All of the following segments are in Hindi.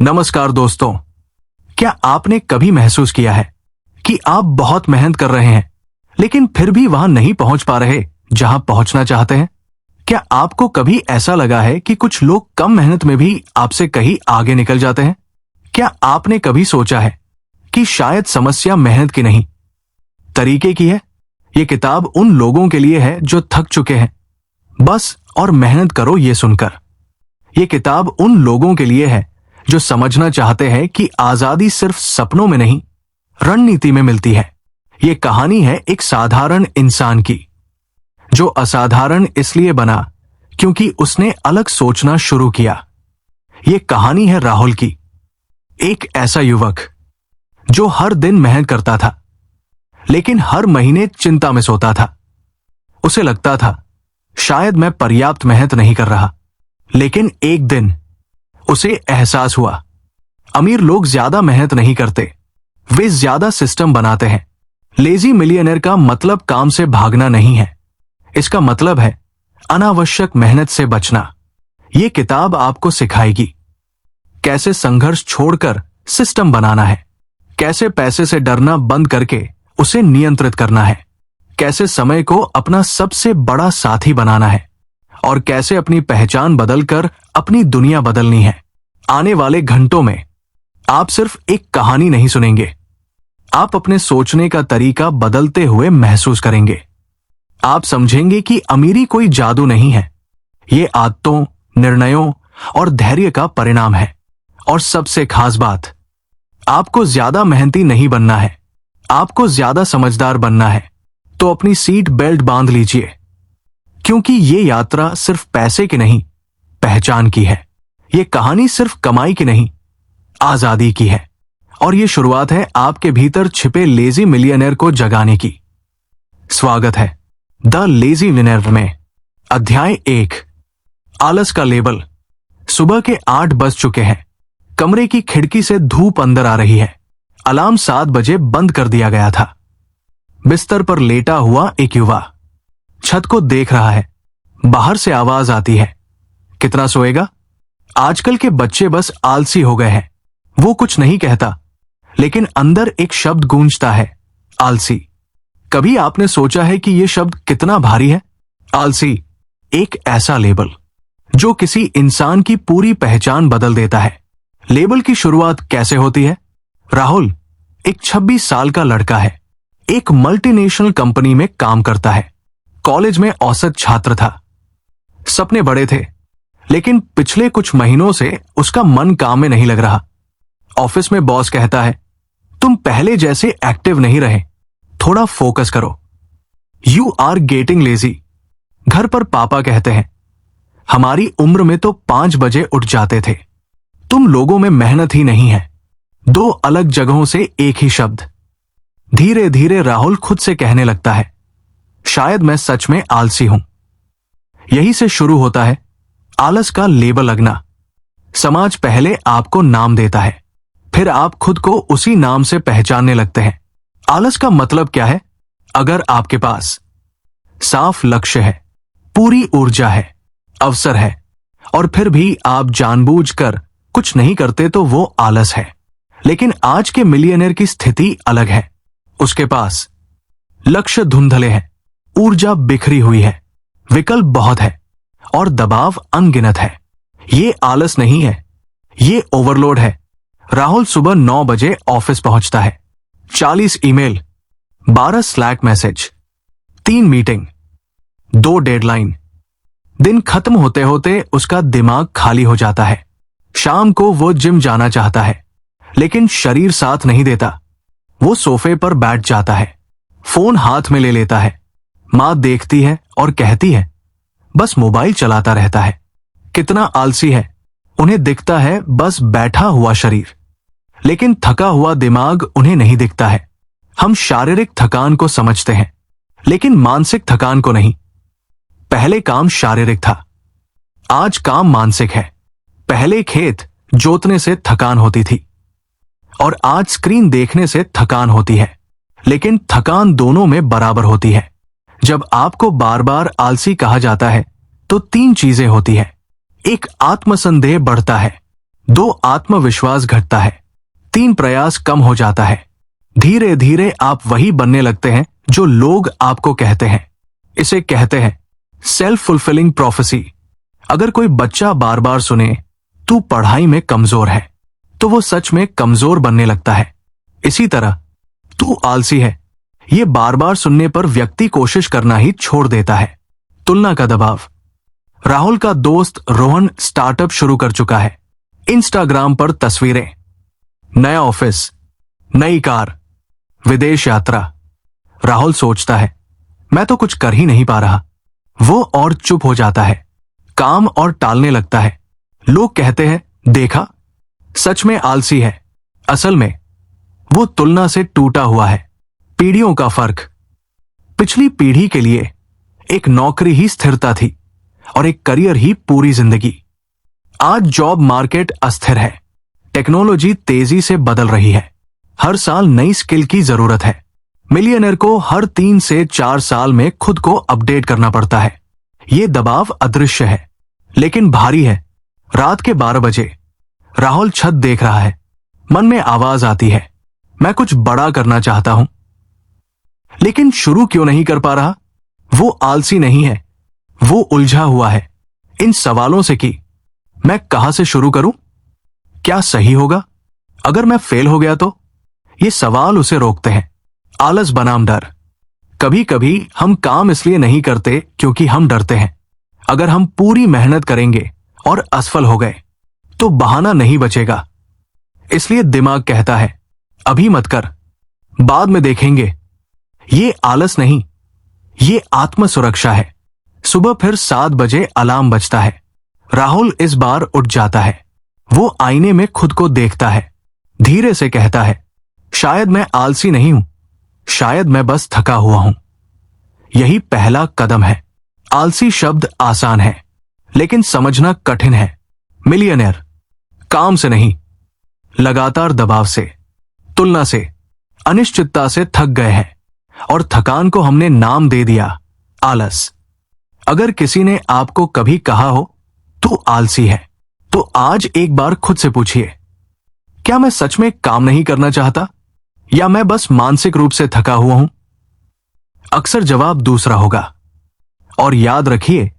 नमस्कार दोस्तों, क्या आपने कभी महसूस किया है कि आप बहुत मेहनत कर रहे हैं लेकिन फिर भी वहां नहीं पहुंच पा रहे जहां पहुंचना चाहते हैं? क्या आपको कभी ऐसा लगा है कि कुछ लोग कम मेहनत में भी आपसे कहीं आगे निकल जाते हैं? क्या आपने कभी सोचा है कि शायद समस्या मेहनत की नहीं, तरीके की है? ये किताब उन लोगों के लिए है जो थक चुके हैं बस और मेहनत करो ये सुनकर। ये किताब उन लोगों के लिए है जो समझना चाहते हैं कि आजादी सिर्फ सपनों में नहीं, रणनीति में मिलती है। ये कहानी है एक साधारण इंसान की जो असाधारण इसलिए बना क्योंकि उसने अलग सोचना शुरू किया। ये कहानी है राहुल की, एक ऐसा युवक जो हर दिन मेहनत करता था लेकिन हर महीने चिंता में सोता था। उसे लगता था शायद मैं पर्याप्त मेहनत नहीं कर रहा, लेकिन एक दिन उसे एहसास हुआ अमीर लोग ज्यादा मेहनत नहीं करते, वे ज्यादा सिस्टम बनाते हैं। लेजी मिलियनेयर का मतलब काम से भागना नहीं है, इसका मतलब है अनावश्यक मेहनत से बचना। यह किताब आपको सिखाएगी कैसे संघर्ष छोड़कर सिस्टम बनाना है, कैसे पैसे से डरना बंद करके उसे नियंत्रित करना है, कैसे समय को अपना सबसे बड़ा साथी बनाना है और कैसे अपनी पहचान बदलकर अपनी दुनिया बदलनी है। आने वाले घंटों में आप सिर्फ एक कहानी नहीं सुनेंगे, आप अपने सोचने का तरीका बदलते हुए महसूस करेंगे। आप समझेंगे कि अमीरी कोई जादू नहीं है, ये आदतों, निर्णयों और धैर्य का परिणाम है। और सबसे खास बात, आपको ज्यादा मेहनती नहीं बनना है, आपको ज्यादा समझदार बनना है। तो अपनी सीट बेल्ट बांध लीजिए, क्योंकि ये यात्रा सिर्फ पैसे की नहीं, पहचान की है। ये कहानी सिर्फ कमाई की नहीं, आजादी की है। और ये शुरुआत है आपके भीतर छिपे लेजी मिलियनेयर को जगाने की। स्वागत है द लेजी मिलियनेयर में। अध्याय 1, आलस का लेबल। सुबह के 8 बज चुके हैं। कमरे की खिड़की से धूप अंदर आ रही है। अलार्म 7 बजे बंद कर दिया गया था। बिस्तर पर लेटा हुआ एक युवा छत को देख रहा है। बाहर से आवाज आती है, कितना सोएगा? आजकल के बच्चे बस आलसी हो गए हैं। वो कुछ नहीं कहता, लेकिन अंदर एक शब्द गूंजता है, आलसी। कभी आपने सोचा है कि यह शब्द कितना भारी है? आलसी एक ऐसा लेबल जो किसी इंसान की पूरी पहचान बदल देता है। लेबल की शुरुआत कैसे होती है? राहुल एक 26 साल का लड़का है, एक मल्टीनेशनल कंपनी में काम करता है। कॉलेज में औसत छात्र था। सपने बड़े थे, लेकिन पिछले कुछ महीनों से उसका मन काम में नहीं लग रहा। ऑफिस में बॉस कहता है, तुम पहले जैसे एक्टिव नहीं रहे, थोड़ा फोकस करो। You are getting lazy. घर पर पापा कहते हैं, हमारी उम्र में तो 5 बजे उठ जाते थे, तुम लोगों में मेहनत ही नहीं है। 2 अलग जगहों से एक ही शब्द। धीरे धीरे राहुल खुद से कहने लगता है, शायद मैं सच में आलसी हूं। यही से शुरू होता है आलस का लेबल लगना। समाज पहले आपको नाम देता है, फिर आप खुद को उसी नाम से पहचानने लगते हैं। आलस का मतलब क्या है? अगर आपके पास साफ लक्ष्य है, पूरी ऊर्जा है, अवसर है, और फिर भी आप जानबूझकर कुछ नहीं करते तो वो आलस है। लेकिन आज के मिलियनेयर की स्थिति अलग है। उसके पास लक्ष्य धुंधले हैं, ऊर्जा बिखरी हुई है, विकल्प बहुत है और दबाव अनगिनत है। ये आलस नहीं है, ये ओवरलोड है। राहुल सुबह 9 बजे ऑफिस पहुंचता है। 40 email, 12 slack message, 3 meeting, 2 deadline. दिन खत्म होते होते उसका दिमाग खाली हो जाता है। शाम को वो जिम जाना चाहता है, लेकिन शरीर साथ नहीं देता। वो सोफे पर बैठ जाता है, फोन हाथ में ले लेता है। मां देखती है और कहती है, बस मोबाइल चलाता रहता है। कितना आलसी है। उन्हें दिखता है बस बैठा हुआ शरीर, लेकिन थका हुआ दिमाग उन्हें नहीं दिखता है। हम शारीरिक थकान को समझते हैं, लेकिन मानसिक थकान को नहीं। पहले काम शारीरिक था, आज काम मानसिक है। पहले खेत जोतने से थकान होती थी और आज स्क्रीन देखने से थकान होती है, लेकिन थकान दोनों में बराबर होती है। जब आपको बार बार आलसी कहा जाता है तो 3 चीजें होती है। एक, आत्मसंदेह बढ़ता है, 2 आत्मविश्वास घटता है। 3 प्रयास कम हो जाता है। धीरे धीरे आप वही बनने लगते हैं जो लोग आपको कहते हैं। इसे कहते हैं सेल्फ फुलफिलिंग प्रोफेसी। अगर कोई बच्चा बार बार सुने तू पढ़ाई में कमजोर है, तो वो सच में कमजोर बनने लगता है। इसी तरह तू आलसी है, ये बार बार सुनने पर व्यक्ति कोशिश करना ही छोड़ देता है। तुलना का दबाव। राहुल का दोस्त रोहन स्टार्टअप शुरू कर चुका है। इंस्टाग्राम पर तस्वीरें, नया ऑफिस, नई कार, विदेश यात्रा। राहुल सोचता है मैं तो कुछ कर ही नहीं पा रहा। वो और चुप हो जाता है, काम और टालने लगता है। लोग कहते हैं देखा, सच में आलसी है। असल में वो तुलना से टूटा हुआ है। पीढ़ियों का फर्क। पिछली पीढ़ी के लिए एक नौकरी ही स्थिरता थी और एक करियर ही पूरी जिंदगी। आज जॉब मार्केट अस्थिर है। टेक्नोलॉजी तेजी से बदल रही है। हर साल नई स्किल की जरूरत है। मिलियनेयर को हर 3 से 4 साल में खुद को अपडेट करना पड़ता है। ये दबाव अदृश्य है लेकिन भारी है। रात के 12 बजे राहुल छत देख रहा है। मन में आवाज आती है मैं कुछ बड़ा करना चाहता हूं, लेकिन शुरू क्यों नहीं कर पा रहा। वो आलसी नहीं है, वो उलझा हुआ है इन सवालों से कि मैं कहां से शुरू करूं, क्या सही होगा, अगर मैं फेल हो गया तो। ये सवाल उसे रोकते हैं। आलस बनाम डर। कभी कभी हम काम इसलिए नहीं करते क्योंकि हम डरते हैं। अगर हम पूरी मेहनत करेंगे और असफल हो गए तो बहाना नहीं बचेगा। इसलिए दिमाग कहता है अभी मत कर, बाद में देखेंगे। ये आलस नहीं, ये आत्म सुरक्षा है। सुबह फिर 7 बजे अलार्म बजता है। राहुल इस बार उठ जाता है। वो आईने में खुद को देखता है। धीरे से कहता है शायद मैं आलसी नहीं हूं, शायद मैं बस थका हुआ हूं। यही पहला कदम है। आलसी शब्द आसान है लेकिन समझना कठिन है। मिलियनेयर काम से नहीं, लगातार दबाव से, तुलना से, अनिश्चितता से थक गए हैं और थकान को हमने नाम दे दिया आलस। अगर किसी ने आपको कभी कहा हो तू आलसी है, तो आज एक बार खुद से पूछिए क्या मैं सच में काम नहीं करना चाहता या मैं बस मानसिक रूप से थका हुआ हूं। अक्सर जवाब दूसरा होगा। और याद रखिए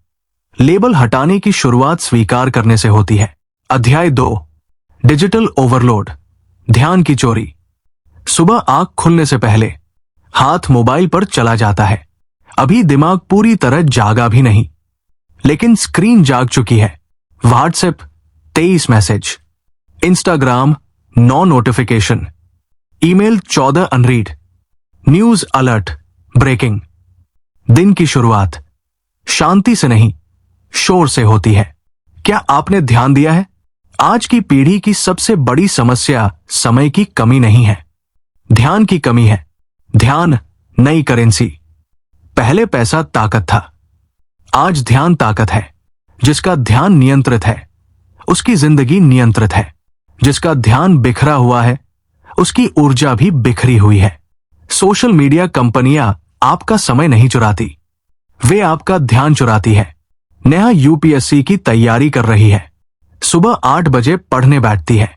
लेबल हटाने की शुरुआत स्वीकार करने से होती है। अध्याय 2 डिजिटल ओवरलोड, ध्यान की चोरी। सुबह आंख खुलने से पहले हाथ मोबाइल पर चला जाता है। अभी दिमाग पूरी तरह जागा भी नहीं, लेकिन स्क्रीन जाग चुकी है। WhatsApp 23 message, Instagram 9 notification, email 14 unread, news alert breaking. दिन की शुरुआत शांति से नहीं, शोर से होती है। क्या आपने ध्यान दिया है आज की पीढ़ी की सबसे बड़ी समस्या समय की कमी नहीं है, ध्यान की कमी है। ध्यान नई करेंसी। पहले पैसा ताकत था, आज ध्यान ताकत है। जिसका ध्यान नियंत्रित है उसकी जिंदगी नियंत्रित है। जिसका ध्यान बिखरा हुआ है उसकी ऊर्जा भी बिखरी हुई है। सोशल मीडिया कंपनियां आपका समय नहीं चुराती, वे आपका ध्यान चुराती है। नेहा यूपीएससी की तैयारी कर रही है। सुबह 8 बजे पढ़ने बैठती है।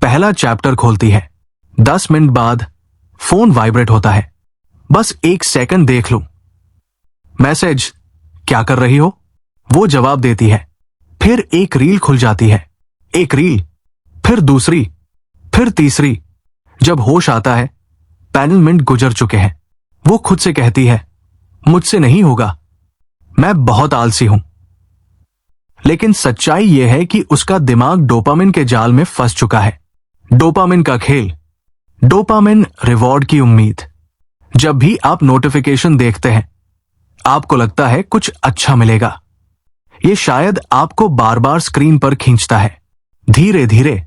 पहला चैप्टर खोलती है। 10 मिनट बाद फोन वाइब्रेट होता है। बस 1 सेकंड देख लूं। मैसेज क्या कर रही हो, वो जवाब देती है। फिर एक रील खुल जाती है। एक रील, फिर दूसरी, फिर तीसरी। जब होश आता है 15 मिनट गुजर चुके हैं। वो खुद से कहती है मुझसे नहीं होगा, मैं बहुत आलसी हूं। लेकिन सच्चाई यह है कि उसका दिमाग डोपामिन के जाल में फंस चुका है। डोपामिन का खेल, डोपामिन रिवॉर्ड की उम्मीद। जब भी आप नोटिफिकेशन देखते हैं आपको लगता है कुछ अच्छा मिलेगा। यह शायद आपको बार बार स्क्रीन पर खींचता है। धीरे धीरे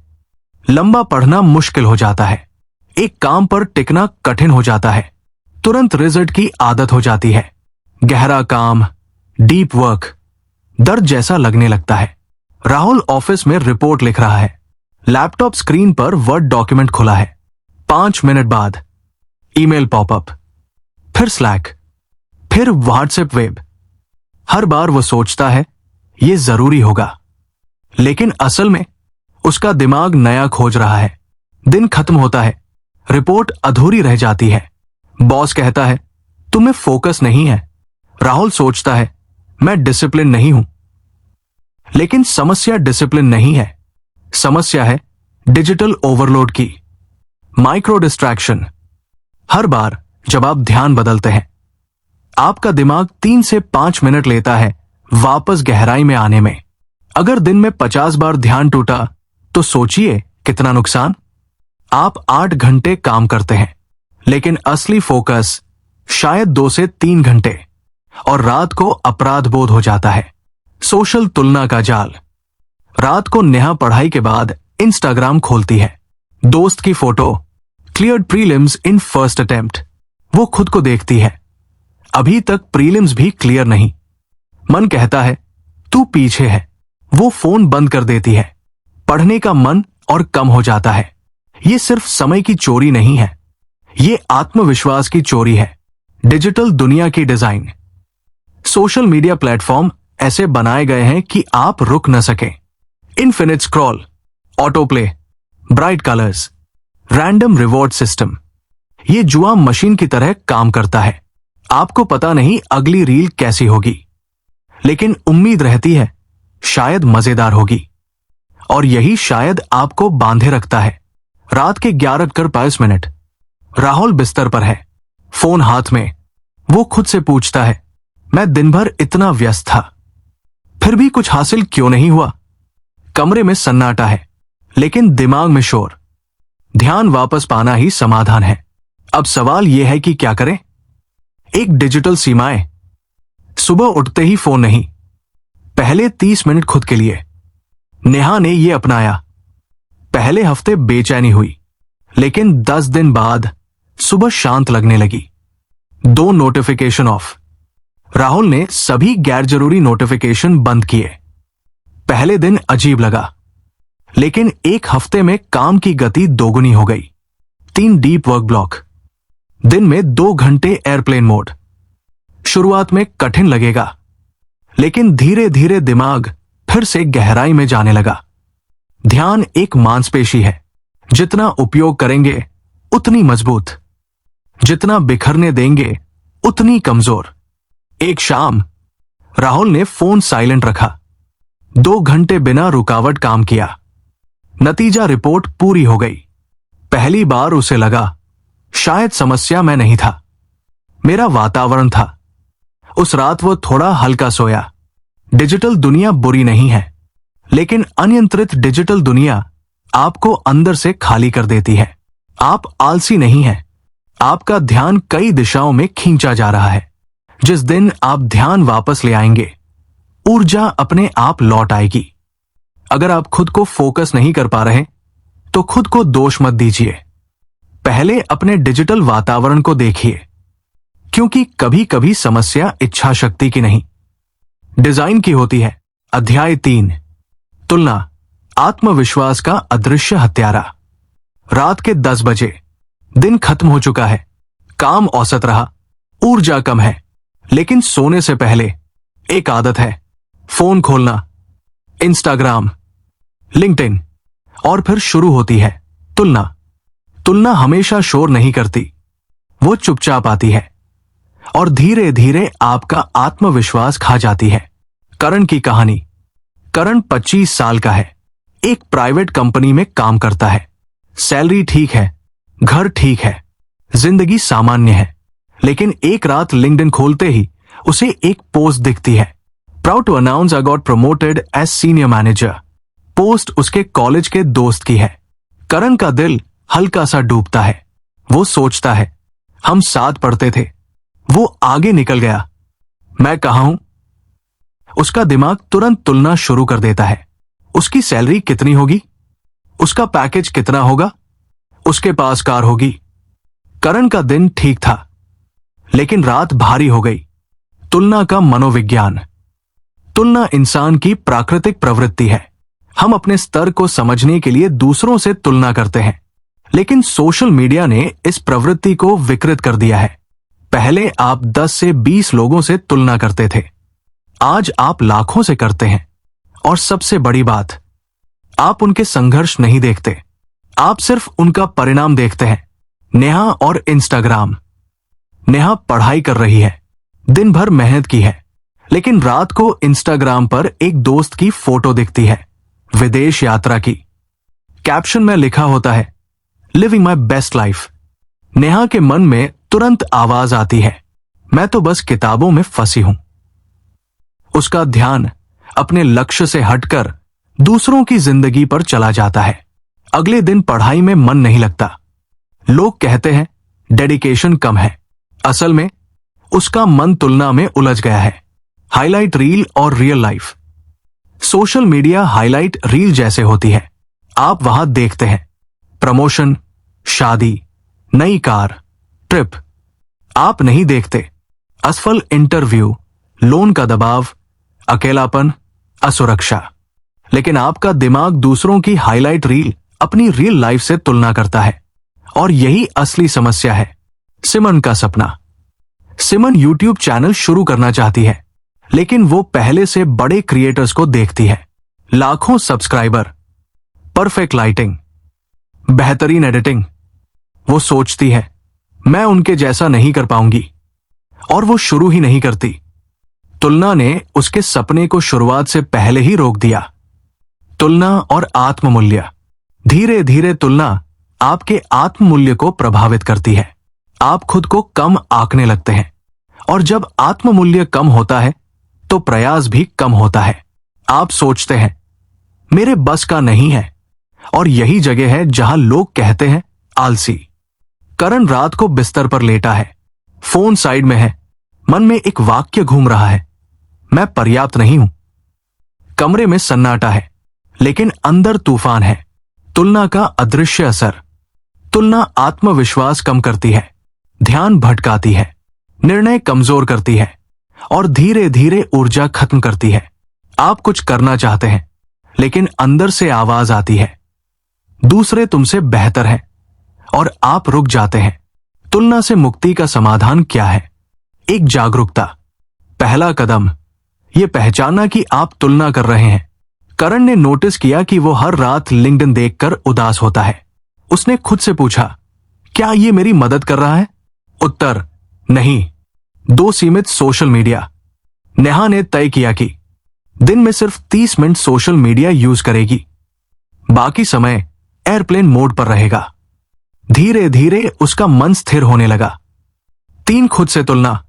लंबा पढ़ना मुश्किल हो जाता है। एक काम पर टिकना कठिन हो जाता है। तुरंत रिजल्ट की आदत हो जाती है। गहरा काम, डीप वर्क दर्द जैसा लगने लगता है। राहुल ऑफिस में रिपोर्ट लिख रहा है। लैपटॉप स्क्रीन पर वर्ड डॉक्यूमेंट खुला है। 5 मिनट बाद ईमेल पॉपअप, फिर स्लैक, फिर व्हाट्सएप वेब। हर बार वो सोचता है ये जरूरी होगा, लेकिन असल में उसका दिमाग नया खोज रहा है। दिन खत्म होता है, रिपोर्ट अधूरी रह जाती है। बॉस कहता है तुम्हें फोकस नहीं है। राहुल सोचता है मैं डिसिप्लिन नहीं हूं। लेकिन समस्या डिसिप्लिन नहीं है, समस्या है डिजिटल ओवरलोड की। Micro distraction. हर बार जब आप ध्यान बदलते हैं, आपका दिमाग 3 से 5 मिनट लेता है वापस गहराई में आने में। अगर दिन में 50 बार ध्यान टूटा तो सोचिए कितना नुकसान। आप 8 घंटे काम करते हैं, लेकिन असली फोकस शायद 2 से 3 घंटे, और रात को अपराध बोध हो जाता है। सोशल तुलना का जाल। रात को नेहा पढ़ाई के बाद इंस्टाग्राम खोलती है। दोस्त की photo, cleared prelims in first attempt. वो खुद को देखती है, अभी तक प्रीलिम्स भी क्लियर नहीं। मन कहता है तू पीछे है। वो फोन बंद कर देती है। पढ़ने का मन और कम हो जाता है। ये सिर्फ समय की चोरी नहीं है, ये आत्मविश्वास की चोरी है। डिजिटल दुनिया की डिजाइन। सोशल मीडिया प्लेटफॉर्म ऐसे बनाए गए हैं कि आप रुक न सकें। Infinite scroll, auto play, bright colours, random reward system. ये जुआ मशीन की तरह काम करता है। आपको पता नहीं अगली रील कैसी होगी, लेकिन उम्मीद रहती है शायद मजेदार होगी। और यही शायद आपको बांधे रखता है। रात के 11:22। राहुल बिस्तर पर है, फोन हाथ में। वो खुद से पूछता है मैं दिन भर इतना व्यस्त था, फिर भी कुछ हासिल क्यों नहीं हुआ। कमरे में सन्नाटा है, लेकिन दिमाग में शोर। ध्यान वापस पाना ही समाधान है। अब सवाल यह है कि क्या करें। एक डिजिटल सीमाएं। सुबह उठते ही फोन नहीं, पहले 30 मिनट खुद के लिए। नेहा ने यह अपनाया। पहले हफ्ते बेचैनी हुई, लेकिन 10 दिन बाद सुबह शांत लगने लगी। 2 नोटिफिकेशन ऑफ। राहुल ने सभी गैर जरूरी नोटिफिकेशन बंद किए। पहले दिन अजीब लगा, लेकिन 1 हफ्ते में काम की गति दोगुनी हो गई। 3 डीप वर्क ब्लॉक। दिन में 2 घंटे एयरप्लेन मोड। शुरुआत में कठिन लगेगा, लेकिन धीरे धीरे दिमाग फिर से गहराई में जाने लगा। ध्यान एक मांसपेशी है, जितना उपयोग करेंगे उतनी मजबूत, जितना बिखरने देंगे उतनी कमजोर। एक शाम राहुल ने फोन साइलेंट रखा, 2 घंटे बिना रुकावट काम किया। नतीजा रिपोर्ट पूरी हो गई। पहली बार उसे लगा शायद समस्या मैं नहीं था, मेरा वातावरण था। उस रात वो थोड़ा हल्का सोया। डिजिटल दुनिया बुरी नहीं है, लेकिन अनियंत्रित डिजिटल दुनिया आपको अंदर से खाली कर देती है। आप आलसी नहीं हैं, आपका ध्यान कई दिशाओं में खींचा जा रहा है। जिस दिन आप ध्यान वापस ले आएंगे, ऊर्जा अपने आप लौट आएगी। अगर आप खुद को फोकस नहीं कर पा रहे, तो खुद को दोष मत दीजिए। पहले अपने डिजिटल वातावरण को देखिए, क्योंकि कभी कभी समस्या इच्छा शक्ति की नहीं, डिजाइन की होती है। अध्याय 3। तुलना, आत्मविश्वास का अदृश्य हत्यारा। रात के 10 बजे। दिन खत्म हो चुका है, काम औसत रहा, ऊर्जा कम है। लेकिन सोने से पहले एक आदत है, फोन खोलना, इंस्टाग्राम, लिंक्डइन, और फिर शुरू होती है तुलना। तुलना हमेशा शोर नहीं करती, वो चुपचाप आती है और धीरे धीरे आपका आत्मविश्वास खा जाती है। करण की कहानी। करण 25 साल का है, एक प्राइवेट कंपनी में काम करता है। सैलरी ठीक है, घर ठीक है, जिंदगी सामान्य है। लेकिन एक रात लिंक्डइन खोलते ही उसे एक पोस्ट दिखती है, proud to announce I got promoted as senior manager. Post उसके कॉलेज के दोस्त की है। करण का दिल हल्का सा डूबता है। वो सोचता है हम साथ पढ़ते थे, वो आगे निकल गया, मैं कहां हूं। उसका दिमाग तुरंत तुलना शुरू कर देता है। उसकी सैलरी कितनी होगी, उसका पैकेज कितना होगा, उसके पास कार होगी। करण का दिन ठीक था, लेकिन रात भारी हो गई। तुलना का मनोविज्ञान। तुलना इंसान की प्राकृतिक प्रवृत्ति है। हम अपने स्तर को समझने के लिए दूसरों से तुलना करते हैं, लेकिन सोशल मीडिया ने इस प्रवृत्ति को विकृत कर दिया है। पहले आप 10 से 20 लोगों से तुलना करते थे, आज आप लाखों से करते हैं। और सबसे बड़ी बात, आप उनके संघर्ष नहीं देखते, आप सिर्फ उनका परिणाम देखते हैं। नेहा और इंस्टाग्राम। नेहा पढ़ाई कर रही है, दिन भर मेहनत की है, लेकिन रात को इंस्टाग्राम पर एक दोस्त की फोटो दिखती है, विदेश यात्रा की। कैप्शन में लिखा होता है, living my best life. Neha के मन में तुरंत आवाज आती है, मैं तो बस किताबों में फंसी हूं। उसका ध्यान अपने लक्ष्य से हटकर दूसरों की जिंदगी पर चला जाता है। अगले दिन पढ़ाई में मन नहीं लगता। लोग कहते हैं डेडिकेशन कम है। असल में उसका मन तुलना में उलझ गया है। हाईलाइट रील और real life. Social media highlight reel जैसे होती है। आप वहां देखते हैं प्रमोशन, शादी, नई कार, ट्रिप। आप नहीं देखते असफल इंटरव्यू, लोन का दबाव, अकेलापन, असुरक्षा। लेकिन आपका दिमाग दूसरों की हाईलाइट रील अपनी रियल लाइफ से तुलना करता है, और यही असली समस्या है। सिमन का सपना। सिमन यूट्यूब चैनल शुरू करना चाहती है, लेकिन वो पहले से बड़े क्रिएटर्स को देखती है। लाखों सब्सक्राइबर, परफेक्ट लाइटिंग, बेहतरीन एडिटिंग। वो सोचती है मैं उनके जैसा नहीं कर पाऊंगी, और वो शुरू ही नहीं करती। तुलना ने उसके सपने को शुरुआत से पहले ही रोक दिया। तुलना और आत्ममूल्य। धीरे धीरे तुलना आपके आत्ममूल्य को प्रभावित करती है। आप खुद को कम आंकने लगते हैं, और जब आत्ममूल्य कम होता है तो प्रयास भी कम होता है। आप सोचते हैं मेरे बस का नहीं है, और यही जगह है जहां लोग कहते हैं आलसी। करण रात को बिस्तर पर लेटा है, फोन साइड में है, मन में एक वाक्य घूम रहा है, मैं पर्याप्त नहीं हूं। कमरे में सन्नाटा है, लेकिन अंदर तूफान है। तुलना का अदृश्य असर। तुलना आत्मविश्वास कम करती है, ध्यान भटकाती है, निर्णय कमजोर करती है, और धीरे धीरे ऊर्जा खत्म करती है। आप कुछ करना चाहते हैं, लेकिन अंदर से आवाज आती है दूसरे तुमसे बेहतर हैं, और आप रुक जाते हैं। तुलना से मुक्ति का समाधान क्या है? एक जागरूकता। पहला कदम यह पहचानना कि आप तुलना कर रहे हैं। करण ने नोटिस किया कि वो हर रात लिंक्डइन देखकर उदास होता है। उसने खुद से पूछा, क्या ये मेरी मदद कर रहा है? उत्तर, नहीं। 2 सीमित सोशल मीडिया। नेहा ने तय किया कि दिन में सिर्फ 30 मिनट सोशल मीडिया यूज करेगी, बाकी समय एयरप्लेन मोड पर रहेगा। धीरे धीरे उसका मन स्थिर होने लगा। 3 खुद से तुलना।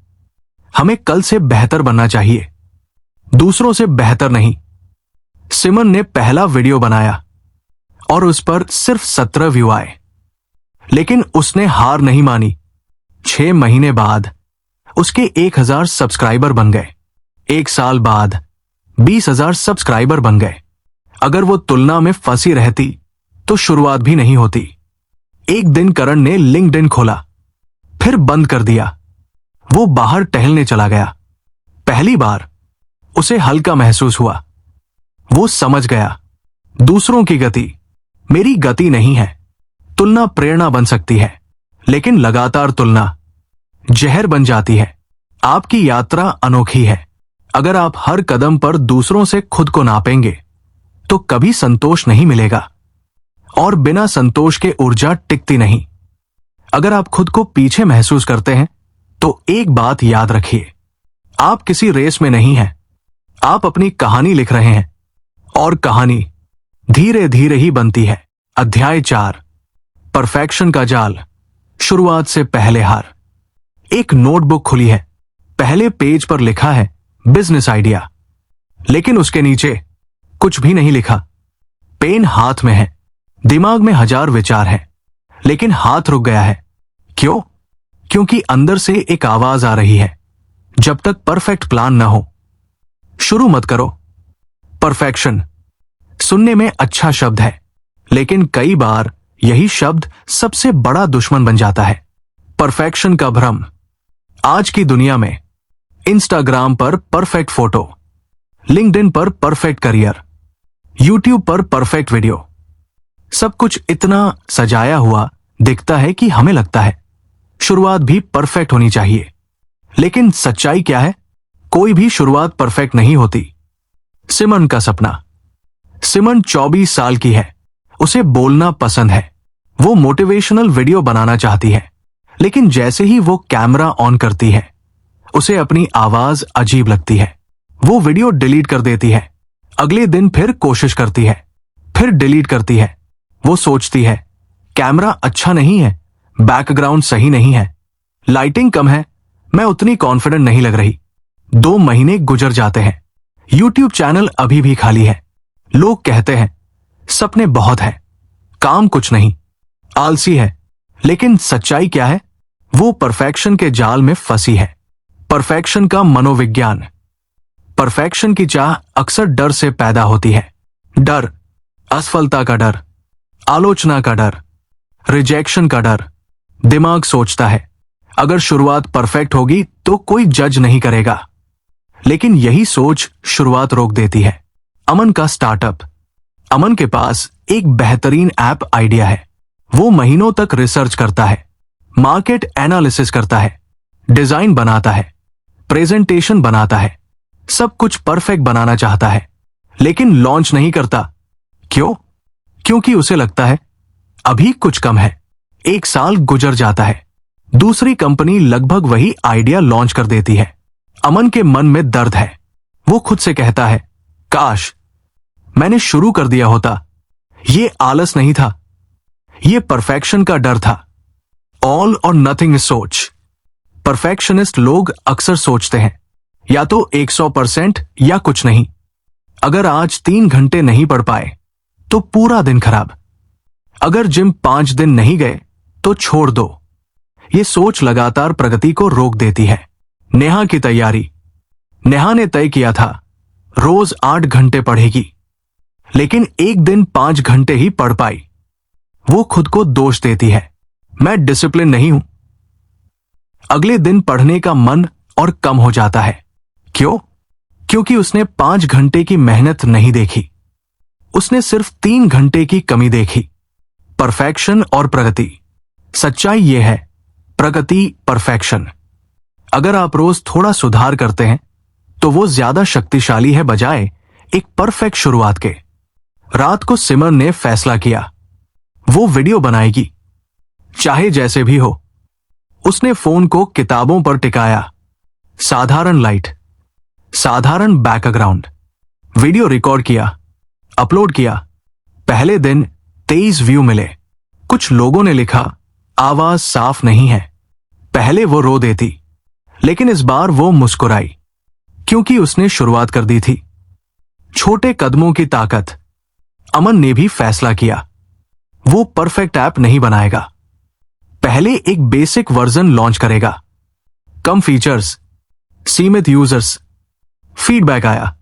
हमें कल से बेहतर बनना चाहिए, दूसरों से बेहतर नहीं। सिमन ने पहला वीडियो बनाया और उस पर सिर्फ 17 व्यू आए, लेकिन उसने हार नहीं मानी। 6 महीने बाद उसके 1000 सब्सक्राइबर बन गए। 1 साल बाद 20,000 सब्सक्राइबर बन गए। अगर वो तुलना में फंसी रहती तो शुरुआत भी नहीं होती। एक दिन करण ने लिंक्डइन खोला, फिर बंद कर दिया। वो बाहर टहलने चला गया। पहली बार उसे हल्का महसूस हुआ। वो समझ गया, दूसरों की गति मेरी गति नहीं है। तुलना प्रेरणा बन सकती है, लेकिन लगातार तुलना जहर बन जाती है। आपकी यात्रा अनोखी है। अगर आप हर कदम पर दूसरों से खुद को नापेंगे तो कभी संतोष नहीं मिलेगा, और बिना संतोष के ऊर्जा टिकती नहीं। अगर आप खुद को पीछे महसूस करते हैं तो एक बात याद रखिए, आप किसी रेस में नहीं हैं। आप अपनी कहानी लिख रहे हैं, और कहानी धीरे धीरे ही बनती है। अध्याय 4, परफेक्शन का जाल। शुरुआत से पहले हार। एक नोटबुक खुली है। पहले पेज पर लिखा है बिजनेस आइडिया, लेकिन उसके नीचे कुछ भी नहीं लिखा। पेन हाथ में है, दिमाग में 1000 विचार हैं, लेकिन हाथ रुक गया है। क्यों? क्योंकि अंदर से एक आवाज आ रही है, जब तक परफेक्ट प्लान न हो शुरू मत करो। परफेक्शन सुनने में अच्छा शब्द है, लेकिन कई बार यही शब्द सबसे बड़ा दुश्मन बन जाता है। परफेक्शन का भ्रम। आज की दुनिया में इंस्टाग्राम पर परफेक्ट फोटो, लिंक्डइन पर परफेक्ट करियर, यूट्यूब पर परफेक्ट वीडियो, सब कुछ इतना सजाया हुआ दिखता है कि हमें लगता है शुरुआत भी परफेक्ट होनी चाहिए। लेकिन सच्चाई क्या है? कोई भी शुरुआत परफेक्ट नहीं होती। सिमन का सपना। सिमन 24 साल की है। उसे बोलना पसंद है। वो मोटिवेशनल वीडियो बनाना चाहती है, लेकिन जैसे ही वो कैमरा ऑन करती है उसे अपनी आवाज अजीब लगती है। वो वीडियो डिलीट कर देती है। अगले दिन फिर कोशिश करती है, फिर डिलीट करती है। वो सोचती है कैमरा अच्छा नहीं है, बैकग्राउंड सही नहीं है, लाइटिंग कम है, मैं उतनी कॉन्फिडेंट नहीं लग रही। 2 महीने गुजर जाते हैं। यूट्यूब चैनल अभी भी खाली है। लोग कहते हैं सपने बहुत हैं, काम कुछ नहीं, आलसी है। लेकिन सच्चाई क्या है? वो परफेक्शन के जाल में फंसी है। परफेक्शन का मनोविज्ञान। परफेक्शन की चाह अक्सर डर से पैदा होती है। डर, असफलता का डर, आलोचना का डर, रिजेक्शन का डर। दिमाग सोचता है अगर शुरुआत परफेक्ट होगी तो कोई जज नहीं करेगा, लेकिन यही सोच शुरुआत रोक देती है। अमन का स्टार्टअप। अमन के पास एक बेहतरीन ऐप आइडिया है। वो महीनों तक रिसर्च करता है, मार्केट एनालिसिस करता है, डिजाइन बनाता है, प्रेजेंटेशन बनाता है, सब कुछ परफेक्ट बनाना चाहता है, लेकिन लॉन्च नहीं करता। क्यों? क्योंकि उसे लगता है अभी कुछ कम है। 1 साल गुजर जाता है। दूसरी कंपनी लगभग वही आइडिया लॉन्च कर देती है। अमन के मन में दर्द है। वो खुद से कहता है काश मैंने शुरू कर दिया होता। ये आलस नहीं था, ये परफेक्शन का डर था। ऑल और नथिंग सोच। परफेक्शनिस्ट लोग अक्सर सोचते हैं या तो 100% या कुछ नहीं। अगर आज 3 घंटे नहीं पढ़ पाए तो पूरा दिन खराब। अगर जिम 5 दिन नहीं गए तो छोड़ दो। ये सोच लगातार प्रगति को रोक देती है। नेहा की तैयारी। नेहा ने तय किया था रोज 8 घंटे पढ़ेगी, लेकिन एक दिन 5 घंटे ही पढ़ पाई। वो खुद को दोष देती है, मैं डिसिप्लिन नहीं हूं। अगले दिन पढ़ने का मन और कम हो जाता है। क्यों? क्योंकि उसने 5 घंटे की मेहनत नहीं देखी, उसने सिर्फ 3 घंटे की कमी देखी। परफेक्शन और प्रगति। सच्चाई यह है, प्रगति परफेक्शन। अगर आप रोज थोड़ा सुधार करते हैं तो वो ज्यादा शक्तिशाली है बजाय एक परफेक्ट शुरुआत के। रात को सिमर ने फैसला किया वो वीडियो बनाएगी, चाहे जैसे भी हो। उसने फोन को किताबों पर टिकाया, साधारण लाइट, साधारण बैकग्राउंड, वीडियो रिकॉर्ड किया, अपलोड किया। पहले दिन 23 व्यू मिले। कुछ लोगों ने लिखा आवाज साफ नहीं है। पहले वो रो देती, लेकिन इस बार वो मुस्कुराई क्योंकि उसने शुरुआत कर दी थी। छोटे कदमों की ताकत। अमन ने भी फैसला किया वो परफेक्ट ऐप नहीं बनाएगा। पहले एक बेसिक वर्जन लॉन्च करेगा, कम फीचर्स, सीमित यूजर्स। फीडबैक आया,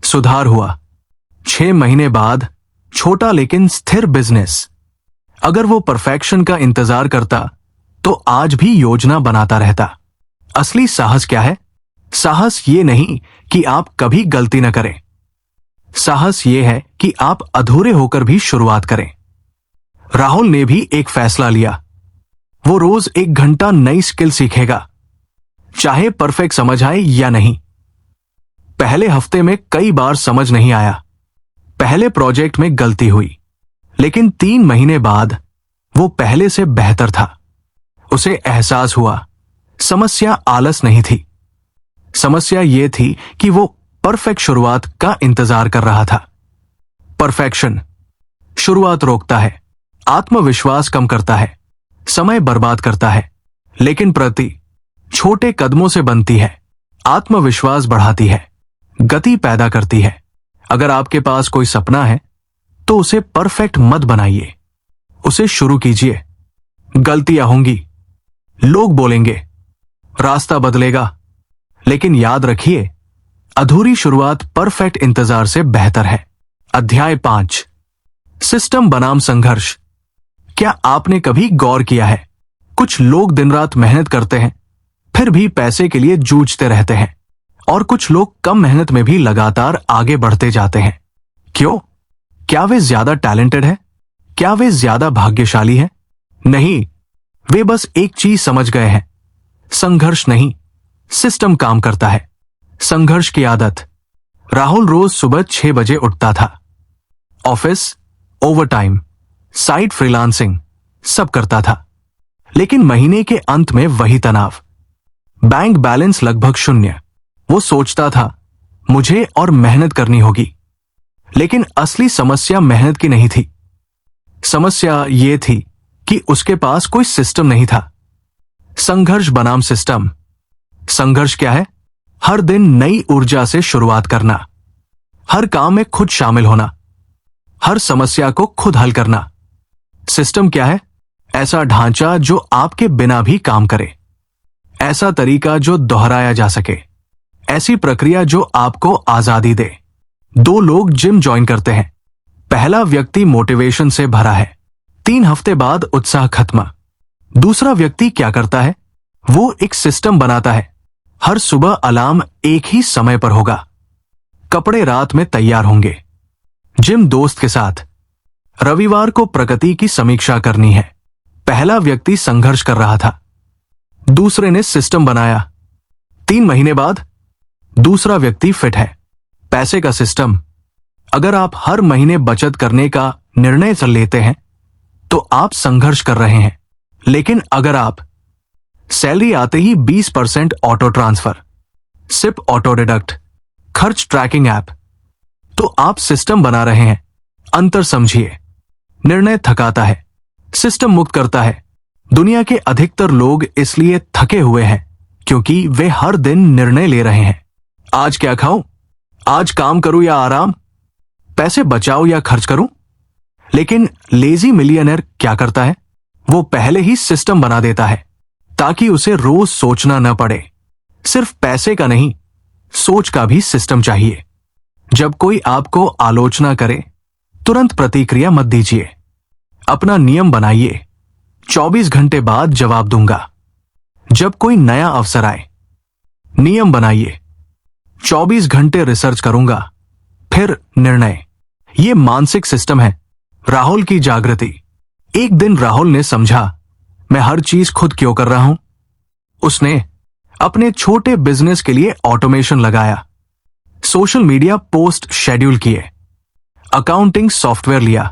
सुधार हुआ। 6 महीने बाद छोटा लेकिन स्थिर बिजनेस। अगर वो परफेक्शन का इंतजार करता तो आज भी योजना बनाता रहता। असली साहस क्या है? साहस ये नहीं कि आप कभी गलती न करें। साहस ये है कि आप अधूरे होकर भी शुरुआत करें। राहुल ने भी एक फैसला लिया, वो रोज 1 घंटा नई स्किल सीखेगा, चाहे परफेक्ट समझ आए या नहीं। पहले हफ्ते में कई बार समझ नहीं आया, पहले प्रोजेक्ट में गलती हुई, लेकिन 3 महीने बाद वो पहले से बेहतर था। उसे एहसास हुआ समस्या आलस नहीं थी, समस्या ये थी कि वो परफेक्ट शुरुआत का इंतजार कर रहा था। परफेक्शन शुरुआत रोकता है, आत्मविश्वास कम करता है, समय बर्बाद करता है, लेकिन प्रति छोटे कदमों से बनती है, आत्मविश्वास बढ़ाती है, गति पैदा करती है। अगर आपके पास कोई सपना है तो उसे परफेक्ट मत बनाइए, उसे शुरू कीजिए। गलतियां होंगी, लोग बोलेंगे, रास्ता बदलेगा, लेकिन याद रखिए अधूरी शुरुआत परफेक्ट इंतजार से बेहतर है। अध्याय 5 सिस्टम बनाम संघर्ष। क्या आपने कभी गौर किया है कुछ लोग दिन रात मेहनत करते हैं फिर भी पैसे के लिए जूझते रहते हैं, और कुछ लोग कम मेहनत में भी लगातार आगे बढ़ते जाते हैं। क्यों? क्या वे ज्यादा टैलेंटेड है? क्या वे ज्यादा भाग्यशाली है? नहीं, वे बस एक चीज समझ गए हैं, संघर्ष नहीं, सिस्टम काम करता है। संघर्ष की आदत। राहुल रोज सुबह 6 बजे उठता था, ऑफिस, ओवरटाइम, साइड फ्रीलांसिंग सब करता था, लेकिन महीने के अंत में वही तनाव, बैंक बैलेंस लगभग शून्य। वो सोचता था मुझे और मेहनत करनी होगी, लेकिन असली समस्या मेहनत की नहीं थी। समस्या ये थी कि उसके पास कोई सिस्टम नहीं था। संघर्ष बनाम सिस्टम। संघर्ष क्या है? हर दिन नई ऊर्जा से शुरुआत करना, हर काम में खुद शामिल होना, हर समस्या को खुद हल करना। सिस्टम क्या है? ऐसा ढांचा जो आपके बिना भी काम करे, ऐसा तरीका जो दोहराया जा सके, ऐसी प्रक्रिया जो आपको आजादी दे। 2 लोग जिम ज्वाइन करते हैं। पहला व्यक्ति मोटिवेशन से भरा है, 3 हफ्ते बाद उत्साह खत्म। दूसरा व्यक्ति क्या करता है? वो एक सिस्टम बनाता है। हर सुबह अलार्म एक ही समय पर होगा, कपड़े रात में तैयार होंगे, जिम दोस्त के साथ, रविवार को प्रगति की समीक्षा करनी है। पहला व्यक्ति संघर्ष कर रहा था, दूसरे ने सिस्टम बनाया। 3 महीने बाद दूसरा व्यक्ति फिट है। पैसे का सिस्टम। अगर आप हर महीने बचत करने का निर्णय लेते हैं तो आप संघर्ष कर रहे हैं, लेकिन अगर आप सैलरी आते ही 20% auto transfer, SIP auto deduct, खर्च ट्रैकिंग ऐप, तो आप सिस्टम बना रहे हैं। अंतर समझिए। निर्णय थकाता है, सिस्टम मुक्त करता है। दुनिया के अधिकतर लोग इसलिए थके हुए हैं क्योंकि वे हर दिन निर्णय ले रहे हैं। आज क्या खाऊं? आज काम करूं या आराम? पैसे बचाओ या खर्च करूं? लेकिन लेजी मिलियनेयर क्या करता है? वो पहले ही सिस्टम बना देता है ताकि उसे रोज सोचना न पड़े। सिर्फ पैसे का नहीं, सोच का भी सिस्टम चाहिए। जब कोई आपको आलोचना करे, तुरंत प्रतिक्रिया मत दीजिए। अपना नियम बनाइए, 24 घंटे बाद जवाब दूंगा। जब कोई नया अवसर आए, नियम बनाइए, 24 घंटे रिसर्च करूंगा, फिर निर्णय। ये मानसिक सिस्टम है। राहुल की जागृति। एक दिन राहुल ने समझा, मैं हर चीज खुद क्यों कर रहा हूं। उसने अपने छोटे बिजनेस के लिए ऑटोमेशन लगाया, सोशल मीडिया पोस्ट शेड्यूल किए, अकाउंटिंग सॉफ्टवेयर लिया,